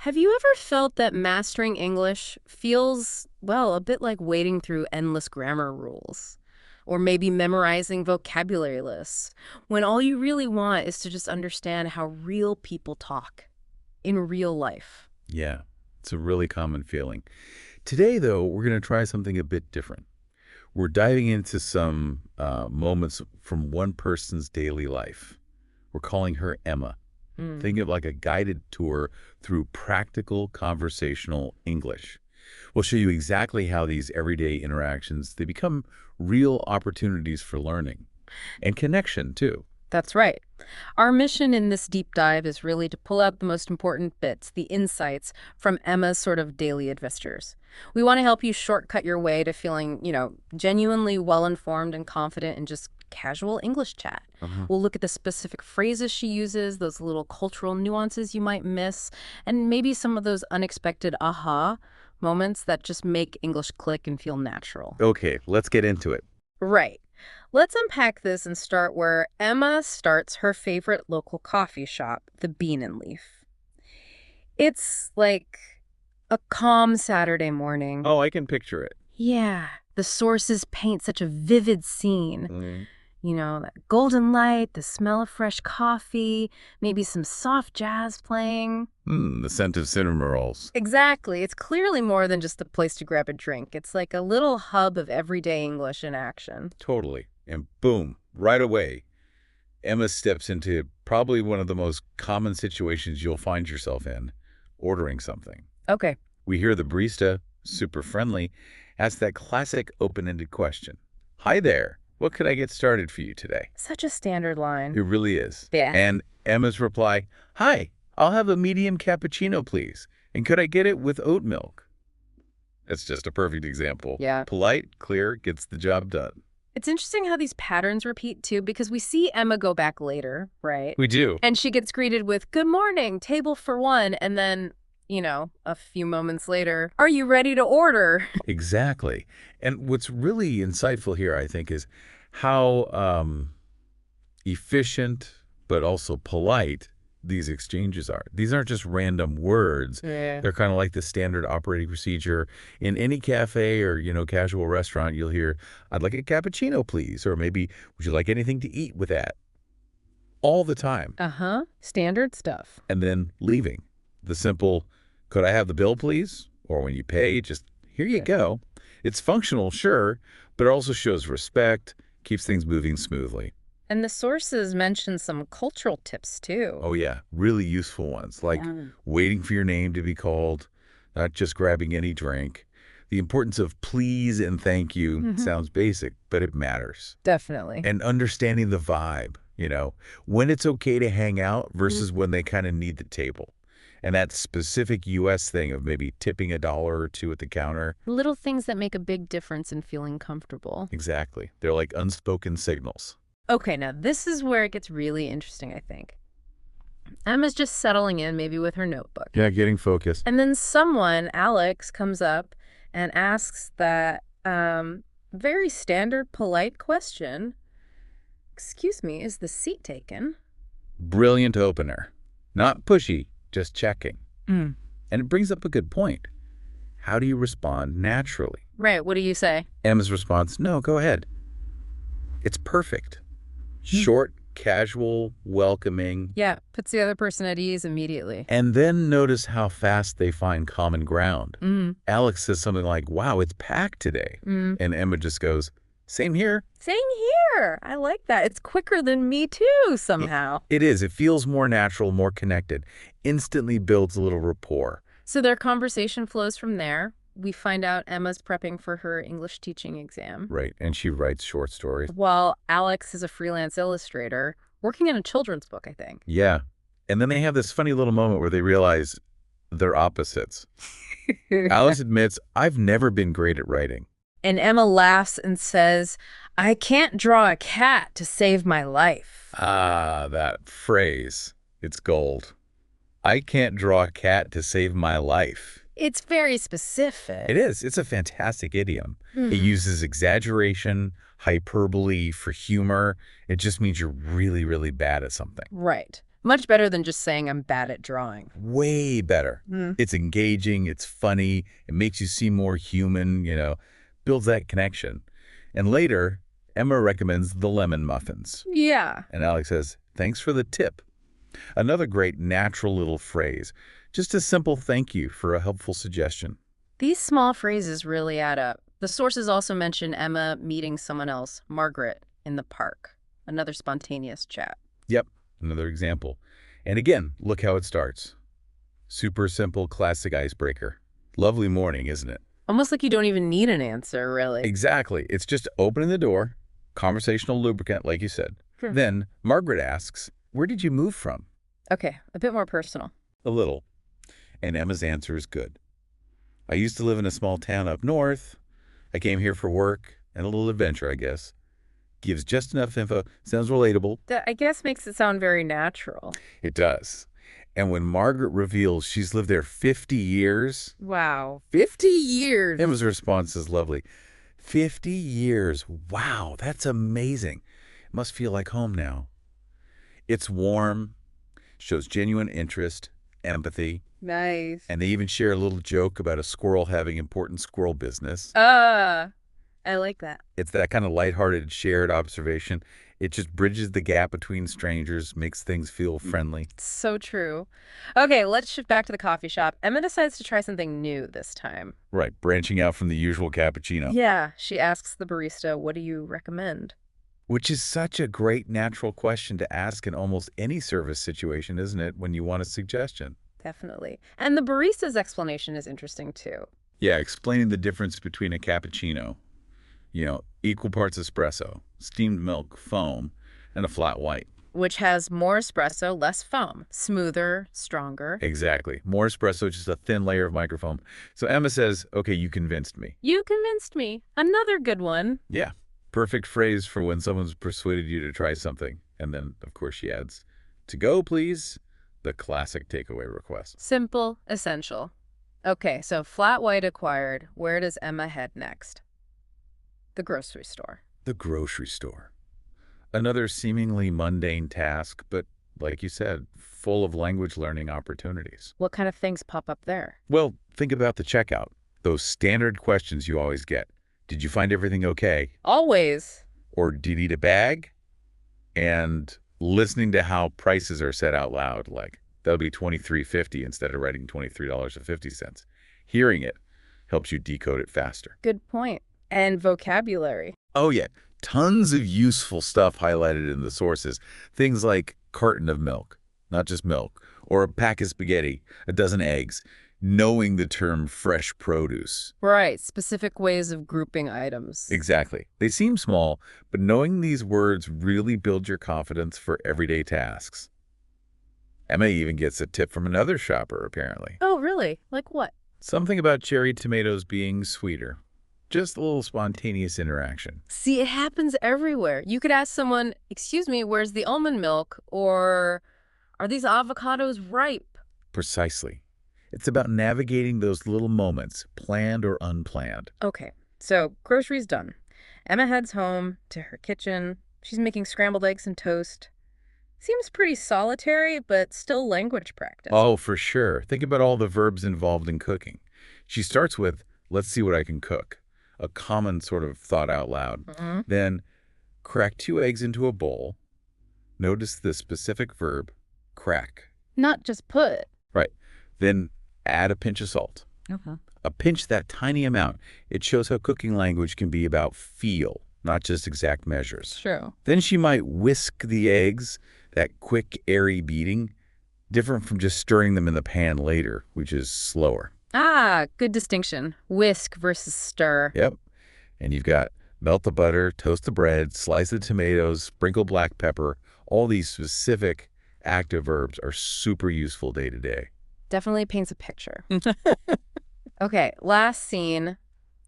Have you ever felt that mastering English feels, well, a bit like wading through endless grammar rules? Or maybe memorizing vocabulary lists, when all you really want is to just understand how real people talk in real life? Yeah, it's a really common feeling. Today, though, we're going to try something a bit different. We're diving into some moments from one person's daily life. We're calling her Emma. Hmm. Think of like a guided tour through practical conversational English. We'll show you exactly how these everyday interactions, they become real opportunities for learning and connection, too. That's right. Our mission in this deep dive is really to pull out the most important bits, the insights from Emma's sort of daily adventures. We want to help you shortcut your way to feeling, genuinely well-informed and confident in just casual English chat. Uh-huh. We'll look at the specific phrases she uses, those little cultural nuances you might miss, and maybe some of those unexpected aha moments that just make English click and feel natural. Okay, let's get into it. Right. Let's unpack this and start where Emma starts her favorite local coffee shop, the Bean and Leaf. It's like a calm Saturday morning. Oh, I can picture it. Yeah, the sources paint such a vivid scene. That golden light, the smell of fresh coffee, maybe some soft jazz playing. The scent of cinnamon rolls. Exactly. It's clearly more than just a place to grab a drink. It's like a little hub of everyday English in action. Totally. And boom, right away, Emma steps into probably one of the most common situations you'll find yourself in, ordering something. Okay. We hear the barista, super friendly, ask that classic open-ended question. Hi there, what could I get started for you today? Such a standard line. It really is. Yeah. And Emma's reply, hi, I'll have a medium cappuccino, please. And could I get it with oat milk? That's just a perfect example. Yeah. Polite, clear, gets the job done. It's interesting how these patterns repeat, too, because we see Emma go back later, right? We do. And she gets greeted with, good morning, table for one, and then, a few moments later, are you ready to order? Exactly. And what's really insightful here, I think, is how efficient but also polite these exchanges are. These aren't just random words. Yeah. They're kind of like the standard operating procedure. In any cafe or, casual restaurant, you'll hear, I'd like a cappuccino, please. Or maybe, would you like anything to eat with that? All the time. Uh-huh. Standard stuff. And then leaving. The simple, could I have the bill, please? Or when you pay, just, here you go. It's functional, sure, but it also shows respect, keeps things moving smoothly. And the sources mention some cultural tips, too. Oh, yeah, really useful ones, like waiting for your name to be called, not just grabbing any drink. The importance of please and thank you sounds basic, but it matters. Definitely. And understanding the vibe, when it's okay to hang out versus when they kind of need the table. And that specific U.S. thing of maybe tipping $1 or $2 at the counter. Little things that make a big difference in feeling comfortable. Exactly. They're like unspoken signals. Okay, now this is where it gets really interesting, I think. Emma's just settling in, maybe with her notebook. Yeah, getting focused. And then someone, Alex, comes up and asks that very standard, polite question. Excuse me, is the seat taken? Brilliant opener. Not pushy, just checking. Mm. And it brings up a good point. How do you respond naturally? Right, what do you say? Emma's response, no, go ahead. It's perfect. Short, casual, welcoming. Yeah, puts the other person at ease immediately. And then notice how fast they find common ground. Alex says something like, wow, it's packed today. And Emma just goes, same here. Same here. I like that. It's quicker than me too, somehow. It is. It feels more natural, more connected. Instantly builds a little rapport. So their conversation flows from there. We find out Emma's prepping for her English teaching exam. Right, and she writes short stories. While Alex is a freelance illustrator, working on a children's book, I think. Yeah, and then they have this funny little moment where they realize they're opposites. Alex admits, I've never been great at writing. And Emma laughs and says, I can't draw a cat to save my life. Ah, that phrase. It's gold. I can't draw a cat to save my life. It's very specific. It is. It's a fantastic idiom. It uses exaggeration, hyperbole for humor. It just means you're really, really bad at something. Right. Much better than just saying I'm bad at drawing. Way better. Hmm. It's engaging, it's funny, it makes you seem more human, builds that connection. And later, Emma recommends the lemon muffins. Yeah. And Alex says, thanks for the tip. Another great natural little phrase. Just a simple thank you for a helpful suggestion. These small phrases really add up. The sources also mention Emma meeting someone else, Margaret, in the park. Another spontaneous chat. Yep, another example. And again, look how it starts. Super simple, classic icebreaker. Lovely morning, isn't it? Almost like you don't even need an answer, really. Exactly. It's just opening the door, conversational lubricant, like you said. Hmm. Then Margaret asks, where did you move from? Okay, a bit more personal. A little. And Emma's answer is good. I used to live in a small town up north. I came here for work and a little adventure, I guess. Gives just enough info. Sounds relatable. That, I guess, makes it sound very natural. It does. And when Margaret reveals she's lived there 50 years, Wow. 50 years. Emma's response is lovely. 50 years. Wow, that's amazing. It must feel like home now. It's warm, shows genuine interest, empathy, Nice. and they even share a little joke about a squirrel having important squirrel business. I like that. It's that kind of lighthearted, shared observation. It just bridges the gap between strangers, makes things feel friendly. So true. Okay, let's shift back to the coffee shop. Emma decides to try something new this time. Right, branching out from the usual cappuccino. Yeah, she asks the barista, what do you recommend? Which is such a great natural question to ask in almost any service situation, isn't it, when you want a suggestion? Definitely. And the barista's explanation is interesting too. Yeah, explaining the difference between a cappuccino, equal parts espresso, steamed milk, foam, and a flat white. Which has more espresso, less foam. Smoother, stronger. Exactly. More espresso, just a thin layer of microfoam. So Emma says, okay, you convinced me. You convinced me. Another good one. Yeah. Perfect phrase for when someone's persuaded you to try something. And then, of course, she adds, to go, please. The classic takeaway request. Simple, essential. Okay, so flat white acquired. Where does Emma head next? The grocery store. The grocery store. Another seemingly mundane task, but like you said, full of language learning opportunities. What kind of things pop up there? Well, think about the checkout. Those standard questions you always get. Did you find everything okay? Always. Or do you need a bag? And listening to how prices are said out loud, like that'll be $23.50 instead of writing $23.50. Hearing it helps you decode it faster. Good point. And vocabulary. Oh, yeah. Tons of useful stuff highlighted in the sources. Things like carton of milk, not just milk, or a pack of spaghetti, a dozen eggs, knowing the term fresh produce. Right, specific ways of grouping items. Exactly. They seem small, but knowing these words really builds your confidence for everyday tasks. Emma even gets a tip from another shopper, apparently. Oh, really? Like what? Something about cherry tomatoes being sweeter. Just a little spontaneous interaction. See, it happens everywhere. You could ask someone, excuse me, where's the almond milk? Or, are these avocados ripe? Precisely. It's about navigating those little moments, planned or unplanned. Okay, so groceries done. Emma heads home to her kitchen. She's making scrambled eggs and toast. Seems pretty solitary, but still language practice. Oh, for sure. Think about all the verbs involved in cooking. She starts with, let's see what I can cook. A common sort of thought out loud. Mm-hmm. Then, crack 2 eggs into a bowl. Notice the specific verb, crack. Not just put. Right. Then add a pinch of salt. Okay. A pinch, that tiny amount. It shows how cooking language can be about feel, not just exact measures. True. Then she might whisk the eggs, that quick, airy beating, different from just stirring them in the pan later, which is slower. Ah, good distinction. Whisk versus stir. Yep. And you've got melt the butter, toast the bread, slice the tomatoes, sprinkle black pepper. All these specific active verbs are super useful day to day. Definitely paints a picture. Okay, last scene.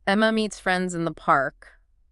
Emma meets friends in the park.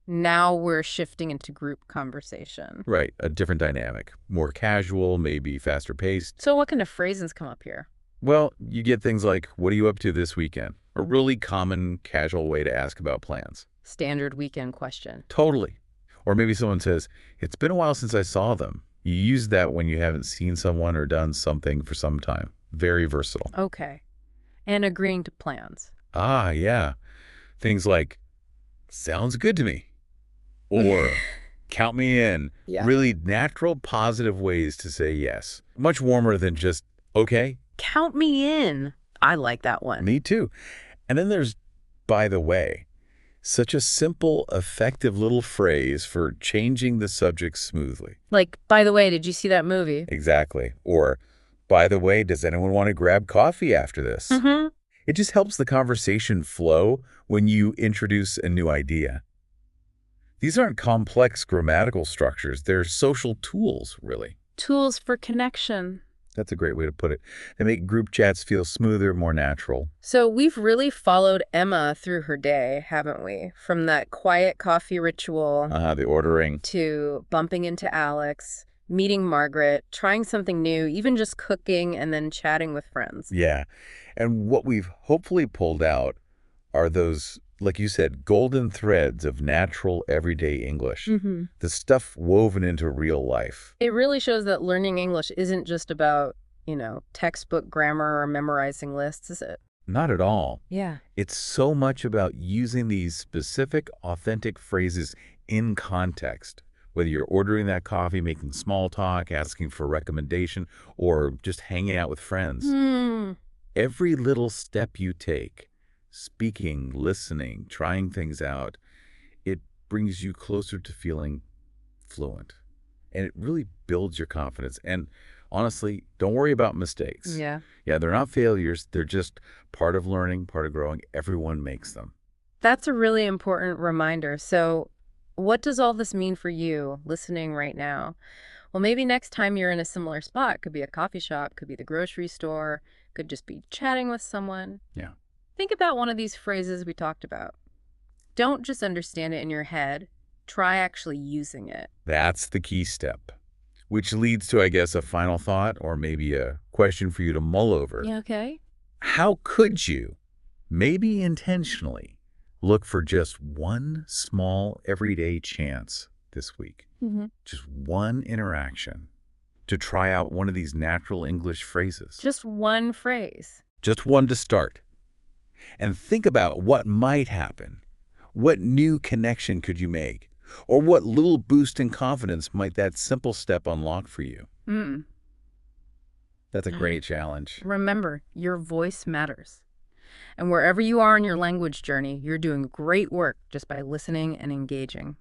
Now we're shifting into group conversation. Right. A different dynamic. More casual, maybe faster paced. So what kind of phrases come up here? Well, you get things like, what are you up to this weekend? A really common, casual way to ask about plans. Standard weekend question. Totally. Or maybe someone says, it's been a while since I saw them. You use that when you haven't seen someone or done something for some time. Very versatile. Okay. And agreeing to plans. Ah, yeah. Things like, sounds good to me, or count me in. Yeah. Really natural, positive ways to say yes. Much warmer than just, okay, Count me in. I like that one. me too. And then there's, by the way, such a simple, effective little phrase for changing the subject smoothly. Like, by the way, did you see that movie? Exactly. Or, by the way, does anyone want to grab coffee after this? Mm-hmm. It just helps the conversation flow when you introduce a new idea. These aren't complex grammatical structures. They're social tools, really. Tools for connection. That's a great way to put it. They make group chats feel smoother, more natural. So we've really followed Emma through her day, haven't we? From that quiet coffee ritual The ordering. to bumping into Alex, meeting Margaret, trying something new, even just cooking and then chatting with friends. Yeah. And what we've hopefully pulled out are those, like you said, golden threads of natural, everyday English. Mm-hmm. The stuff woven into real life. It really shows that learning English isn't just about, textbook grammar or memorizing lists, is it? Not at all. Yeah. It's so much about using these specific, authentic phrases in context. Whether you're ordering that coffee, making small talk, asking for a recommendation, or just hanging out with friends. Hmm. Every little step you take, speaking, listening, trying things out, it brings you closer to feeling fluent. And it really builds your confidence. And honestly, don't worry about mistakes. Yeah. Yeah, they're not failures. They're just part of learning, part of growing. Everyone makes them. That's a really important reminder. So, what does all this mean for you listening right now? Well, maybe next time you're in a similar spot, could be a coffee shop, could be the grocery store, could just be chatting with someone. Yeah. Think about one of these phrases we talked about. Don't just understand it in your head. Try actually using it. That's the key step, which leads to, I guess, a final thought or maybe a question for you to mull over. Yeah, okay. How could you, maybe intentionally, look for just one small everyday chance this week? Mm-hmm. Just one interaction to try out one of these natural English phrases. Just one phrase. Just one to start. And think about what might happen. What new connection could you make? Or what little boost in confidence might that simple step unlock for you? Mm. That's a great challenge. Remember, your voice matters. And wherever you are in your language journey, you're doing great work just by listening and engaging.